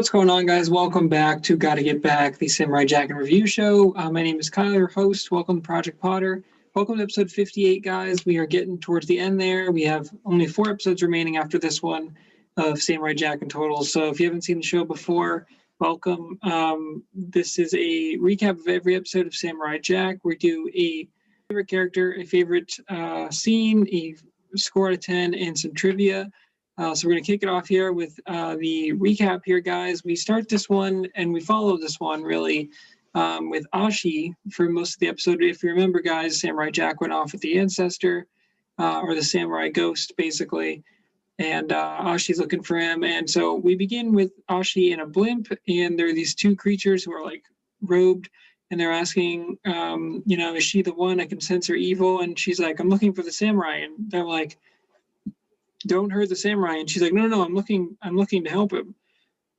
What's going on, guys? Welcome back to Gotta Get Back, the Samurai Jack and Review Show. My name is Kyle, your host. Welcome to Project Potter. Welcome to episode 58, guys. We are getting towards the end there. We have only 4 episodes remaining after this one of Samurai Jack in total. So if you haven't seen the show before, welcome. This is a recap of every episode of Samurai Jack. We do a favorite character, a favorite scene, a score out of 10, and some trivia. So we're going to kick it off here with the recap here, guys. We start this one and we follow this one really with Ashi for most of the episode. If you remember, guys, Samurai Jack went off with the ancestor or the samurai ghost, basically. And Ashi's looking for him. And so we begin with Ashi in a blimp. And there are these 2 creatures who are like robed. And they're asking, is she the one? I can sense her evil. And she's like, I'm looking for the samurai. And they're like, don't hurt the samurai. And she's like, no, I'm looking to help him.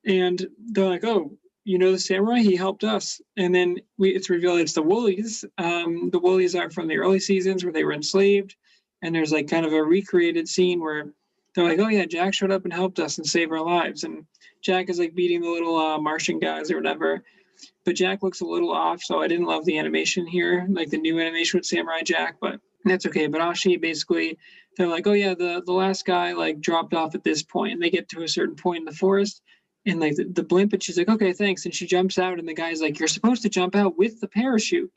And they're like, oh, you know the samurai? He helped us. And then it's revealed it's the Woolies. The Woolies are from the early seasons where they were enslaved. And there's like kind of a recreated scene where they're like, oh yeah, Jack showed up and helped us and saved our lives. And Jack is like beating the little Martian guys or whatever. But Jack looks a little off, so I didn't love the animation here, like the new animation with Samurai Jack, but that's okay. But Ashi, basically, they're like, oh yeah, the last guy like dropped off at this point, and they get to a certain point in the forest, and like the blimp, and she's like, okay, thanks, and she jumps out, and the guy's like, you're supposed to jump out with the parachute,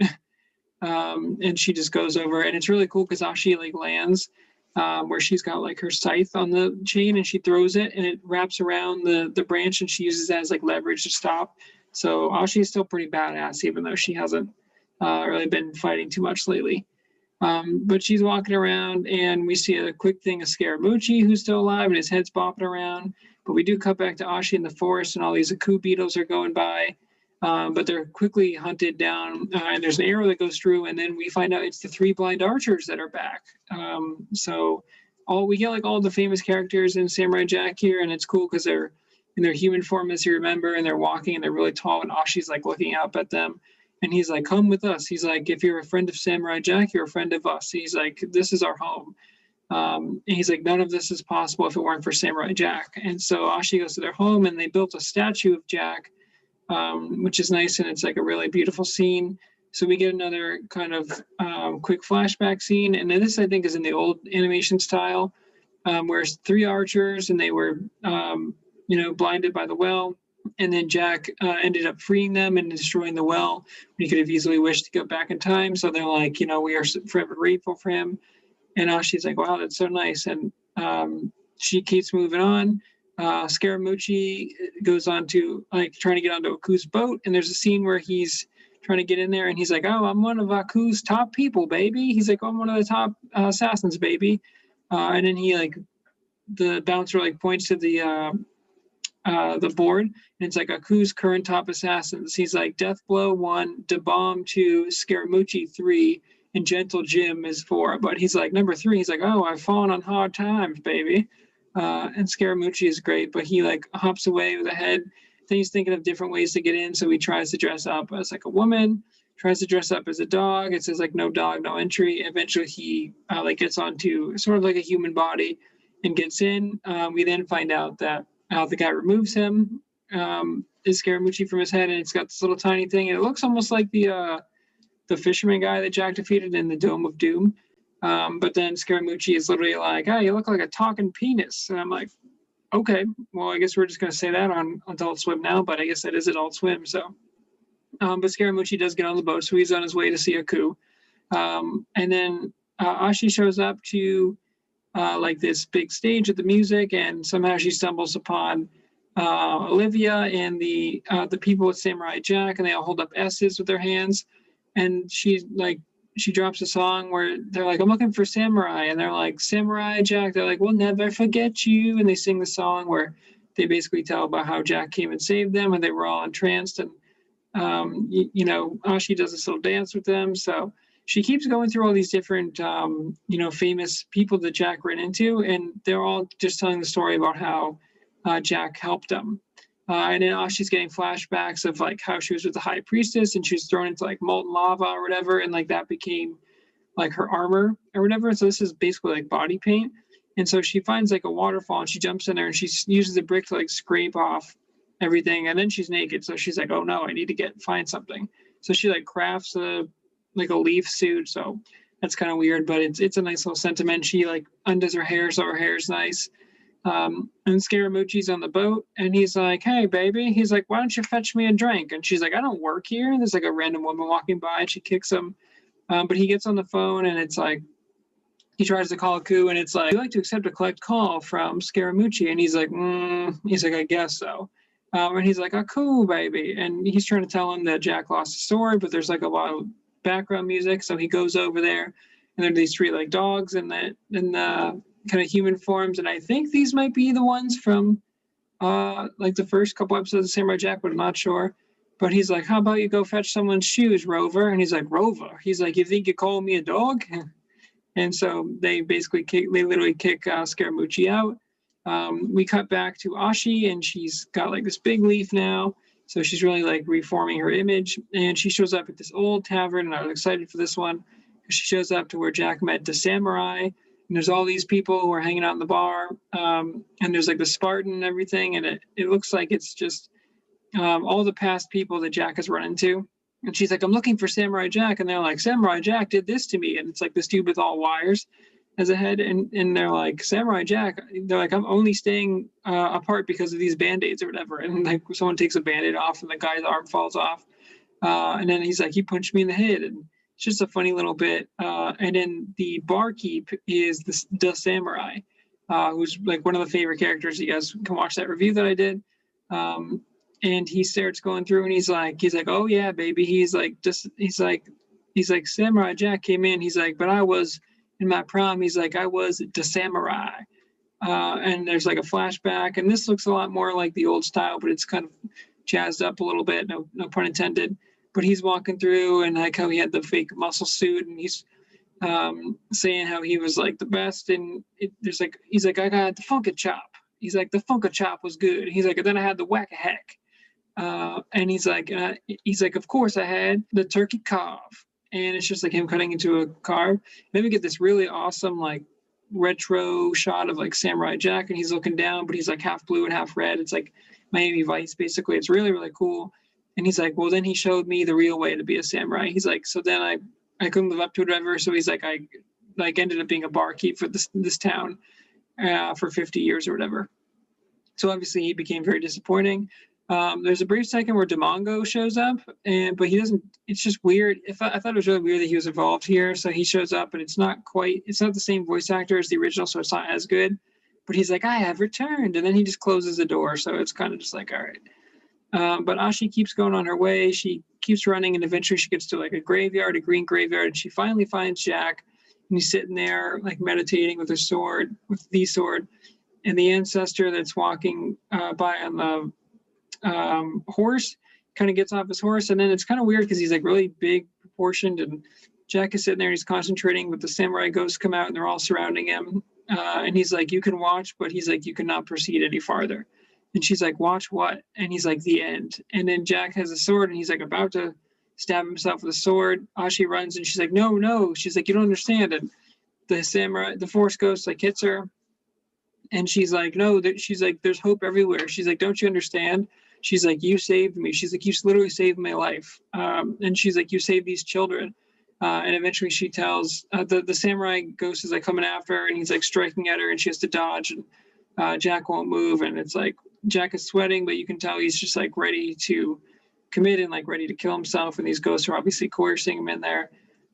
and she just goes over, and it's really cool because Ashi like lands where she's got like her scythe on the chain, and she throws it, and it wraps around the branch, and she uses that as like leverage to stop. So Ashi is still pretty badass, even though she hasn't really been fighting too much lately. But she's walking around, and we see a quick thing of Scaramucci, who's still alive, and his head's bopping around. But we do cut back to Ashi in the forest, and all these Aku beetles are going by. But they're quickly hunted down, and there's an arrow that goes through, and then we find out it's the 3 blind archers that are back. So we get like all the famous characters in Samurai Jack here, and it's cool because they're in their human form, as you remember, and they're walking, and they're really tall, and Ashi's like looking up at them. And he's like, come with us. He's like, if you're a friend of Samurai Jack, you're a friend of us. He's like, this is our home. And he's like, none of this is possible if it weren't for Samurai Jack. And so Ashi goes to their home, and they built a statue of Jack, which is nice, and it's like a really beautiful scene. So we get another kind of quick flashback scene. And this, I think, is in the old animation style, where it's 3 archers, and they were, blinded by the well. And then Jack ended up freeing them and destroying the well. He could have easily wished to go back in time. So they're like, we are forever grateful for him. And Ashi's like, wow, that's so nice. And she keeps moving on. Scaramucci goes on to like trying to get onto Aku's boat. And there's a scene where he's trying to get in there. And he's like, oh, I'm one of Aku's top people, baby. He's like, I'm one of the top assassins, baby. And then he the bouncer points to the board, and it's like Aku's current top assassins. He's like, Deathblow 1, DeBomb 2, Scaramucci 3, and Gentle Jim is 4. But he's like, number 3, he's like, oh, I've fallen on hard times, baby. And Scaramucci is great, but he hops away with a head. Then he's thinking of different ways to get in, so he tries to dress up as like a woman, tries to dress up as a dog. It says no dog, no entry. Eventually he gets onto sort of like a human body and gets in. We then find out that the guy removes him, is Scaramucci from his head, and it's got this little tiny thing, and it looks almost like the fisherman guy that Jack defeated in the Dome of Doom. But then Scaramucci is literally like, oh, you look like a talking penis. And I'm like, okay, well, I guess we're just going to say that on Adult Swim now, but I guess that is Adult Swim. So, but Scaramucci does get on the boat, so he's on his way to see Aku. And then Ashi shows up to this big stage with the music, and somehow she stumbles upon Olivia and the people with Samurai Jack, and they all hold up S's with their hands, and she drops a song where they're like, I'm looking for Samurai, and they're like, Samurai Jack, they're like, we'll never forget you, and they sing the song where they basically tell about how Jack came and saved them, and they were all entranced, and Ashi does this little dance with them. So she keeps going through all these different, famous people that Jack ran into, and they're all just telling the story about how Jack helped them. And then Ashi's getting flashbacks of how she was with the high priestess, and she was thrown into molten lava or whatever, and that became her armor or whatever. So this is basically body paint. And so she finds a waterfall, and she jumps in there, and she uses a brick to scrape off everything. And then she's naked. So she's like, oh no, I need to find something. So she like crafts a leaf suit. So that's kind of weird, but it's a nice little sentiment. She like undoes her hair, so her hair's nice. And Scaramucci's on the boat, and he's like, hey, baby. He's like, why don't you fetch me a drink? And she's like, I don't work here. And there's like a random woman walking by, and she kicks him. But he gets on the phone, and it's like, he tries to call a coup, and it's like, you like to accept a collect call from Scaramucci? And he's like, I guess so. And he's like, a coup, baby. And he's trying to tell him that Jack lost his sword, but there's like a lot of background music. So he goes over there, and there are these three like dogs in the kind of human forms. And I think these might be the ones from like the first couple episodes of Samurai Jack, but I'm not sure. But he's like, how about you go fetch someone's shoes, Rover? And he's like, Rover? He's like, you think you call me a dog? And so they literally kick Scaramucci out. We cut back to Ashi, and she's got like this big leaf now. So she's really like reforming her image. And she shows up at this old tavern, and I was excited for this one. She shows up to where Jack met the samurai. And there's all these people who are hanging out in the bar. And there's like the Spartan and everything. And it looks like it's just all the past people that Jack has run into. And she's like, I'm looking for Samurai Jack. And they're like, Samurai Jack did this to me. And it's like this dude with all wires as a head. And they're like, Samurai Jack, they're like, I'm only staying apart because of these Band-Aids or whatever. And like someone takes a Band-Aid off, and the guy's arm falls off. And then he's like, he punched me in the head. And it's just a funny little bit. And then the barkeep is the samurai, who's like one of the favorite characters. You guys can watch that review that I did. And he starts going through, and he's like, oh yeah, baby. He's like, Samurai Jack came in. He's like, but I was in my prime. He's like, I was the samurai. And there's like a flashback, and this looks a lot more like the old style, but it's kind of jazzed up a little bit. No pun intended. But he's walking through, and like how he had the fake muscle suit, and he's saying how he was like the best. And he's like, I got the Funka Chop. He's like, the Funka Chop was good. He's like, and then I had the Whack a Heck. And he's like, of course I had the turkey carve. And it's just like him cutting into a carve. Then we get this really awesome like retro shot of like Samurai Jack, and he's looking down, but he's like half blue and half red. It's like Miami Vice, basically. It's really, really cool. And he's like, well, then he showed me the real way to be a samurai. He's like, so then I couldn't live up to it, whatever. So he's like, I like ended up being a barkeep for this town for 50 years or whatever. So obviously he became very disappointing. There's a brief second where Demongo shows up, but he doesn't. It's just weird. I thought it was really weird that he was involved here. So he shows up, and it's not the same voice actor as the original, so it's not as good. But he's like, I have returned, and then he just closes the door. So it's kind of just like, all right. But Ashi keeps going on her way. She keeps running, and eventually she gets to like a green graveyard, and she finally finds Jack, and he's sitting there like meditating with the sword, and the ancestor that's walking by on the horse kind of gets off his horse. And then it's kind of weird because he's like really big proportioned, and Jack is sitting there and he's concentrating, but the samurai ghosts come out and they're all surrounding him. And he's like, you can watch, but he's like, you cannot proceed any farther. And she's like, watch what? And he's like, the end. And then Jack has a sword, and he's like about to stab himself with a sword. Ashi runs, and she's like, no. She's like, you don't understand. And the force ghost like hits her. And she's like, no, she's like, there's hope everywhere. She's like, don't you understand? She's like, you saved me. She's like, you literally saved my life. And she's like, you saved these children. And eventually she tells the samurai ghost is like coming after her, and he's like striking at her, and she has to dodge, and Jack won't move. And it's like, Jack is sweating, but you can tell he's just like ready to commit and like ready to kill himself. And these ghosts are obviously coercing him in there.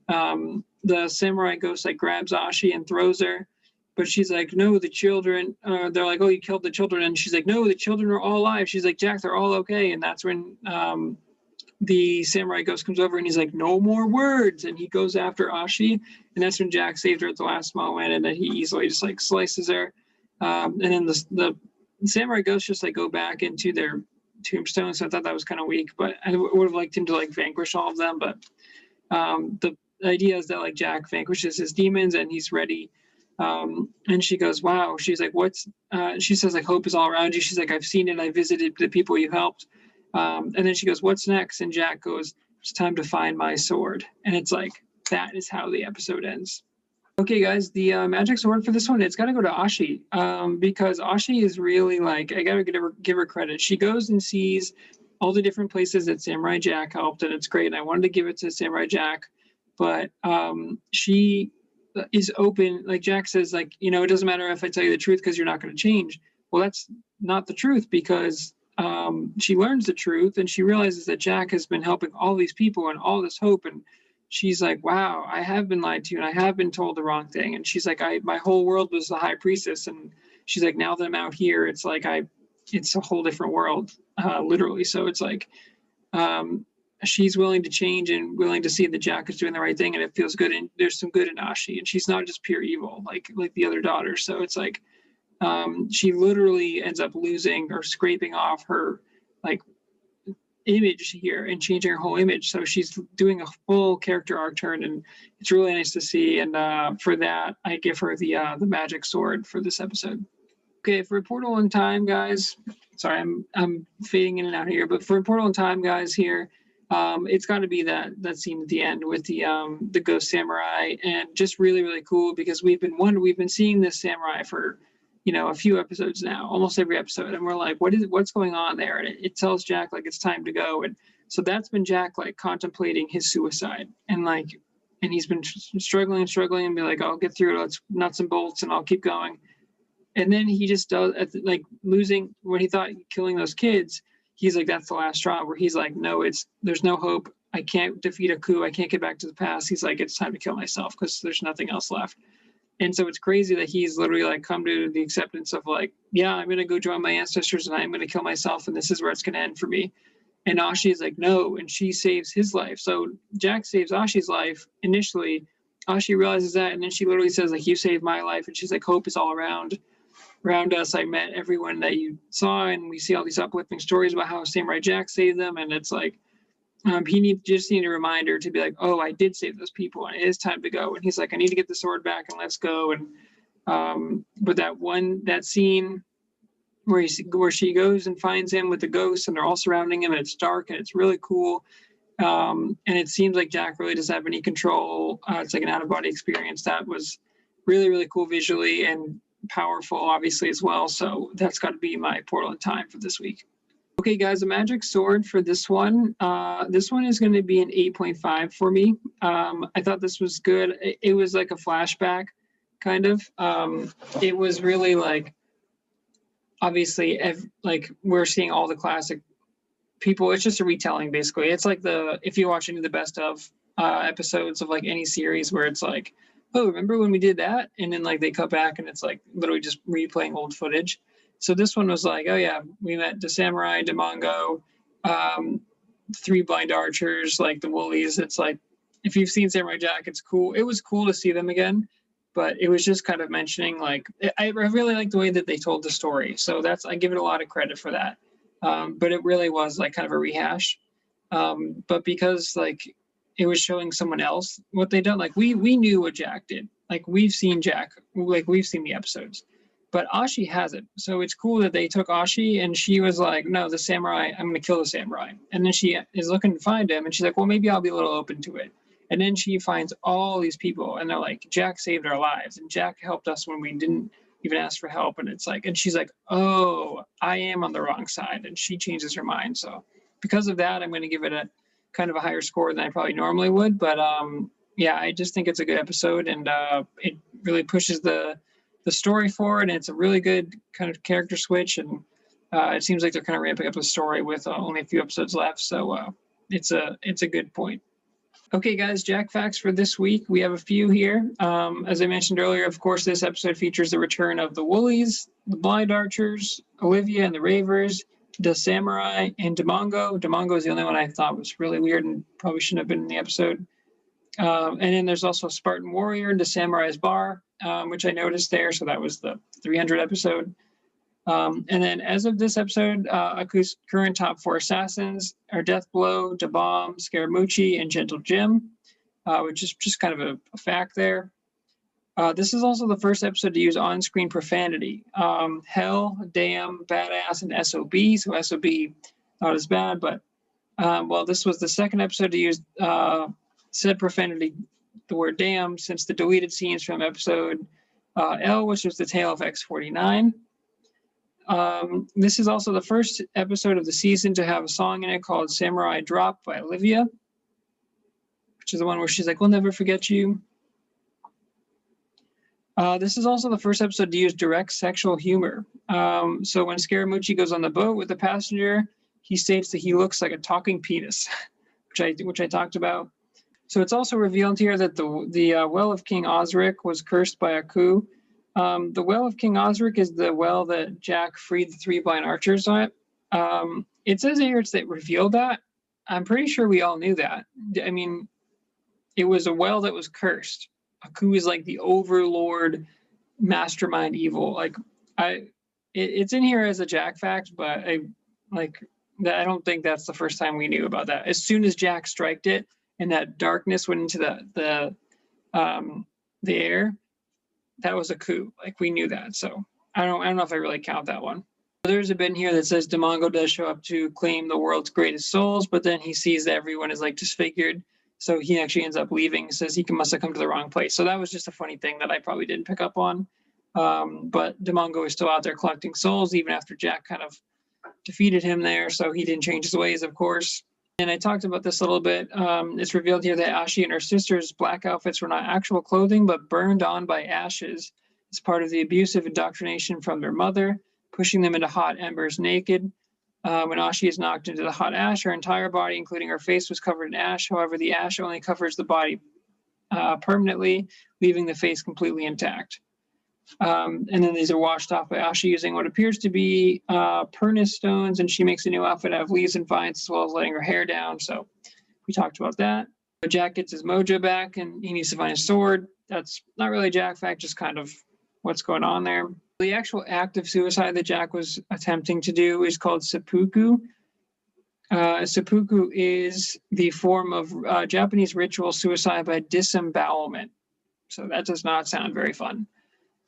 The samurai ghost like grabs Ashi and throws her, but she's like, no, the children, they're like, oh, you killed the children. And she's like, no, the children are all alive. She's like, Jack, they're all okay. And that's when the samurai ghost comes over, and he's like, no more words. And he goes after Ashi. And that's when Jack saved her at the last moment, and then he easily just like slices her. And then the samurai ghosts just like go back into their tombstone. So I thought that was kind of weak, but I would have liked him to like vanquish all of them. But the idea is that like Jack vanquishes his demons, and he's ready. And she goes, wow. She's like, she says like, hope is all around you. She's like, I've seen it. I visited the people you helped. And then she goes, what's next? And Jack goes, it's time to find my sword. And it's like, that is how the episode ends. Okay, guys, the magic sword for this one, it's got to go to Ashi, because Ashi is really like, I got to give her credit. She goes and sees all the different places that Samurai Jack helped, and it's great. And I wanted to give it to Samurai Jack, but she is open. Like Jack says, like, you know, it doesn't matter if I tell you the truth because you're not going to change. Well, that's not the truth, because she learns the truth and she realizes that Jack has been helping all these people and all this hope, and she's like, wow, I have been lied to and I have been told the wrong thing. And she's like, my whole world was the high priestess. And she's like, now that I'm out here, it's like, it's a whole different world, literally. So it's like, she's willing to change and willing to see that Jack is doing the right thing, and it feels good. And there's some good in Ashi, and she's not just pure evil like the other daughters. So it's like, she literally ends up losing or scraping off her like image here and changing her whole image. So she's doing a full character arc turn, and it's really nice to see. And for that, I give her the magic sword for this episode. Okay, for Portal in Time, guys. Sorry, I'm fading in and out here, but for Portal in Time, guys, here, it's got to be that scene at the end with the ghost samurai, and just really really cool, because we've been seeing this samurai for, you know, a few episodes now, almost every episode, and we're like, what's going on there? And it tells Jack like it's time to go, and so that's been Jack like contemplating his suicide, and he's been struggling and be like, I'll get through it, let's nuts and bolts, and I'll keep going. And then he just does, like, losing when he thought killing those kids, he's like, that's the last straw, where he's like, no, there's no hope. I can't defeat a coup. I can't get back to the past. He's like, it's time to kill myself because there's nothing else left. And so it's crazy that he's literally like come to the acceptance of like, yeah, I'm going to go join my ancestors and I'm going to kill myself, and this is where it's going to end for me. And Ashi is like, no, and she saves his life. So Jack saves Ashi's life initially. Ashi realizes that, and then she literally says like, you saved my life. And she's like, hope is all around us. I met everyone that you saw, and we see all these uplifting stories about how Samurai Jack saved them. And it's like, he just need a reminder to be like, oh, I did save those people, and it is time to go. And he's like, I need to get the sword back, and let's go. And but that scene where she goes and finds him with the ghosts, and they're all surrounding him, and it's dark and it's really cool. And it seems like Jack really doesn't have any control. It's like an out-of-body experience. That was really really cool visually and powerful, obviously, as well. So that's got to be my Portal in Time for this week. Okay, guys, a magic sword for this one. This one is going to be an 8.5 for me. I thought this was good. It was like a flashback, kind of. It was really like, obviously, like we're seeing all the classic people. It's just a retelling, basically. It's like if you watch any of the best of episodes of like any series where it's like, oh, remember when we did that? And then like they cut back and it's like literally just replaying old footage. So this one was like, oh yeah, we met the samurai, Demongo, 3 blind archers, like the Woolies. It's like, if you've seen Samurai Jack, it's cool. It was cool to see them again, but it was just kind of mentioning like, I really like the way that they told the story. So I give it a lot of credit for that. But it really was like kind of a rehash. But because like it was showing someone else what they done, like we knew what Jack did. Like we've seen Jack, like we've seen the episodes. But Ashi hasn't. So it's cool that they took Ashi, and she was like, no, the samurai, I'm going to kill the samurai. And then she is looking to find him, and she's like, well, maybe I'll be a little open to it. And then she finds all these people, and they're like, Jack saved our lives, and Jack helped us when we didn't even ask for help. And it's like, and she's like, oh, I am on the wrong side. And she changes her mind. So because of that, I'm going to give it a kind of a higher score than I probably normally would. But yeah, I just think it's a good episode, and it really pushes the story forward, and it's a really good kind of character switch, and it seems like they're kind of ramping up the story with only a few episodes left. So it's a good point. Okay, guys, Jack facts for this week. We have a few here. As I mentioned earlier, of course, this episode features the return of the Woolies, the Blind Archers, Olivia and the Ravers, the Samurai, and Demongo. Demongo is the only one I thought was really weird and probably shouldn't have been in the episode. And then there's also Spartan Warrior, the Samurai's Bar, which I noticed there. So that was the 300 episode. And then as of this episode, Aku's current top 4 assassins are Deathblow, Da-Bomb, Scaramucci, and Gentle Jim, which is just kind of a fact there. This is also the first episode to use on-screen profanity. Hell, damn, badass, and SOB. So SOB, not as bad, but well, this was the second episode to use said profanity the word damn since the deleted scenes from episode L, which was the tale of X49. This is also the first episode of the season to have a song in it called Samurai Drop by Olivia, which is the one where she's like, we'll never forget you. This is also the first episode to use direct sexual humor. So when Scaramucci goes on the boat with the passenger, he states that he looks like a talking penis, which I talked about. So it's also revealed here that the well of King Osric was cursed by a coup. The well of King Osric is the well that Jack freed the 3 blind archers on it. It says here it's that revealed that. I'm pretty sure we all knew that. I mean, it was a well that was cursed. Aku is like the overlord, mastermind evil. Like it's in here as a Jack fact, but I don't think that's the first time we knew about that. As soon as Jack striked it and that darkness went into the air, that was a coup. Like we knew that. So I don't know if I really count that one. There's a bit in here that says Demongo does show up to claim the world's greatest souls, but then he sees that everyone is like disfigured. So he actually ends up leaving, says he must have come to the wrong place. So that was just a funny thing that I probably didn't pick up on. But Demongo is still out there collecting souls, even after Jack kind of defeated him there. So he didn't change his ways, of course. And I talked about this a little bit. It's revealed here that Ashi and her sister's black outfits were not actual clothing, but burned on by ashes as part of the abusive indoctrination from their mother, pushing them into hot embers naked. When Ashi is knocked into the hot ash, her entire body, including her face, was covered in ash. However, the ash only covers the body permanently, leaving the face completely intact. And then these are washed off by Ashi using what appears to be Pernus stones, and she makes a new outfit out of leaves and vines, as well as letting her hair down. So we talked about that. Jack gets his mojo back, and he needs to find a sword. That's not really a Jack fact, just kind of what's going on there. The actual act of suicide that Jack was attempting to do is called seppuku. Seppuku is the form of Japanese ritual suicide by disembowelment. So that does not sound very fun.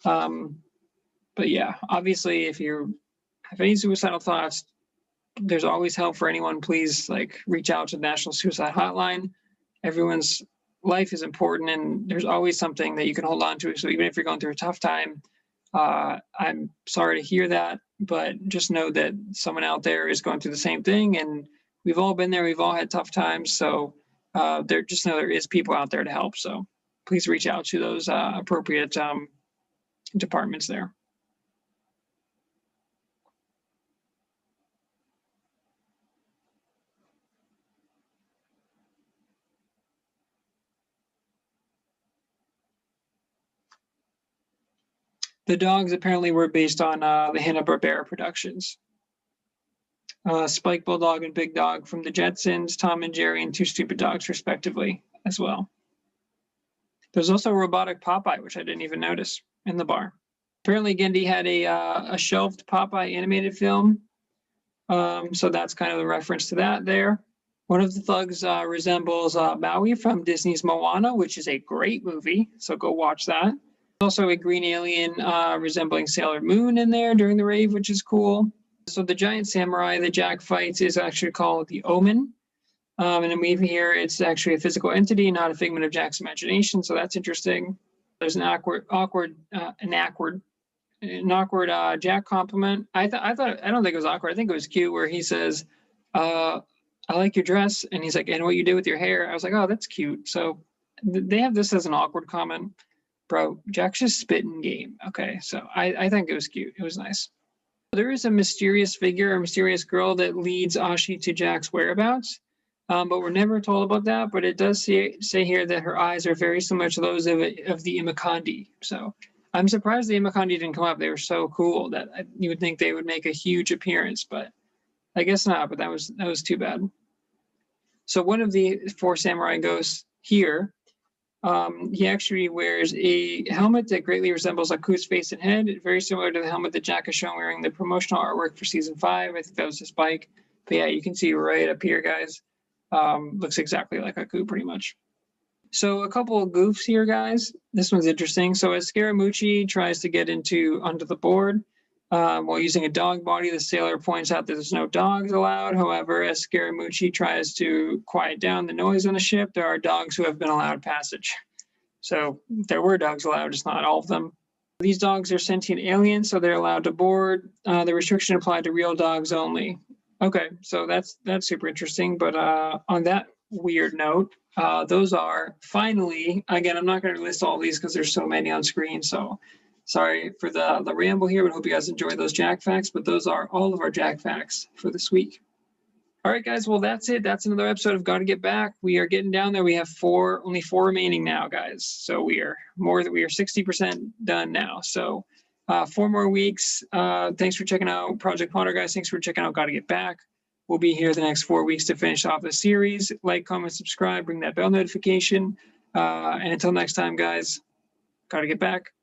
But yeah, obviously, if you have any suicidal thoughts, there's always help for anyone. Please reach out to the National Suicide Hotline. Everyone's life is important, and there's always something that you can hold on to. So even if you're going through a tough time, I'm sorry to hear that, but just know that someone out there is going through the same thing, and we've all been there. We've all had tough times. So just know there is people out there to help. So please reach out to those appropriate departments there. The dogs apparently were based on the Hanna-Barbera productions. Spike Bulldog and Big Dog from the Jetsons, Tom and Jerry, and Two Stupid Dogs, respectively, as well. There's also a robotic Popeye, which I didn't even notice, in the bar. Apparently, Gendy had a shelved Popeye animated film, so that's kind of the reference to that there. One of the thugs resembles Maui from Disney's Moana, which is a great movie, so go watch that. Also a green alien resembling Sailor Moon in there during the rave, which is cool. So the giant samurai that Jack fights is actually called the Omen. And then we hear it's actually a physical entity, not a figment of Jack's imagination. So that's interesting. There's an awkward Jack compliment. I don't think it was awkward. I think it was cute, where he says, I like your dress. And he's like, and what you did with your hair. I was like, oh, that's cute. So they have this as an awkward comment. Bro, Jack's just spitting game. Okay, so I think it was cute. It was nice. There is a mysterious figure, a mysterious girl that leads Ashi to Jack's whereabouts, but we're never told about that. But it does say here that her eyes are very similar to those of the Immakandi. So I'm surprised the Immakandi didn't come up. They were so cool that you would think they would make a huge appearance, but I guess not. But that was too bad. So one of the 4 samurai ghosts here. He actually wears a helmet that greatly resembles Aku's face and head, very similar to the helmet that Jack is shown wearing the promotional artwork for season 5. I think that was his bike. But yeah, you can see right up here, guys. Looks exactly like Aku, pretty much. So a couple of goofs here, guys. This one's interesting. So as Scaramucci tries to get onto the board, while using a dog body, the sailor points out that there's no dogs allowed. However, as Scaramucci tries to quiet down the noise on the ship, there are dogs who have been allowed passage. So there were dogs allowed, just not all of them. These dogs are sentient aliens, so they're allowed to board. The restriction applied to real dogs only. Okay, so that's super interesting. But on that weird note, those are finally, again, I'm not going to list all these because there's so many on screen. So sorry for the ramble here, but hope you guys enjoy those Jack facts. But those are all of our Jack facts for this week. All right, guys. Well, that's it. That's another episode of Gotta Get Back. We are getting down there. We have only four remaining now, guys. So we are 60% done now. So 4 more weeks. Thanks for checking out Project Potter, guys. Thanks for checking out Gotta Get Back. We'll be here the next 4 weeks to finish off the series. Like, comment, subscribe, ring that bell notification. And until next time, guys, gotta get back.